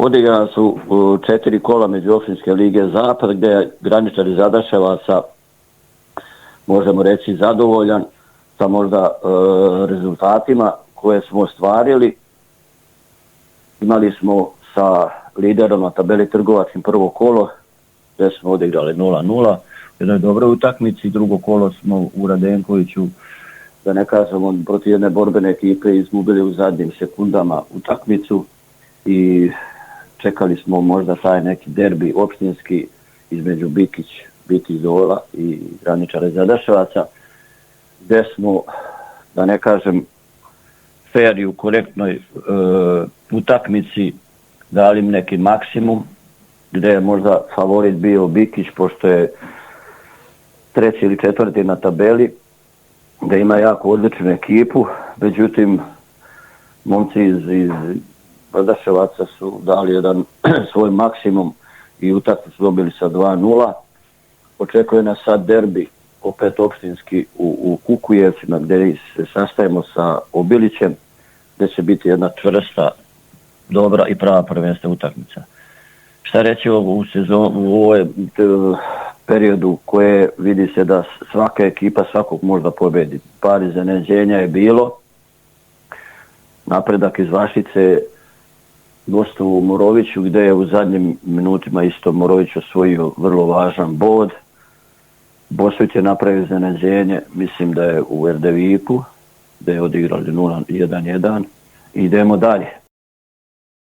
odigrana su 4 kola Međuopštinske lige Zapad, gdje je graničar iz Adaševaca, možemo reći, zadovoljan sa možda rezultatima koje smo ostvarili. Imali smo sa liderom na tabeli Trgovačkim prvo kolo, gdje smo odigrali 0-0 u jednoj dobroj utakmici. Drugo kolo smo u Radenkoviću, da ne kažemo, protiv jedne borbene ekipe izgubili u zadnjim sekundama utakmicu i čekali smo možda taj neki derbi opštinski između Bikić Zola i graničara iz Adaševaca, gdje smo, da ne kažem, fair i u korektnoj utakmici dali neki maksimum, gdje je možda favorit bio Bikić, pošto je 3. ili 4. na tabeli, da ima jako odličnu ekipu. Međutim, momci iz Adaševaca su dali jedan svoj maksimum i utakmicu dobili sa 2-0. Očekuje nas sad derbi, opet opštinski u Kukujevcima, gdje se sastajemo sa Obilićem, gdje će biti jedna čvrsta, dobra i prava prvenstvena utakmica. Šta reći u ovoj periodu koje vidi se da svaka ekipa svakog možda pobedi. Par iznenađenja je bilo. Napredak iz Vašice gostovo u Moroviću, gdje je u zadnjim minutima isto Morović osvojio vrlo važan bod. Bosvit je napravio iznenađenje, mislim da je u Erdeviku, gdje je odigrali 0-1-1 i idemo dalje.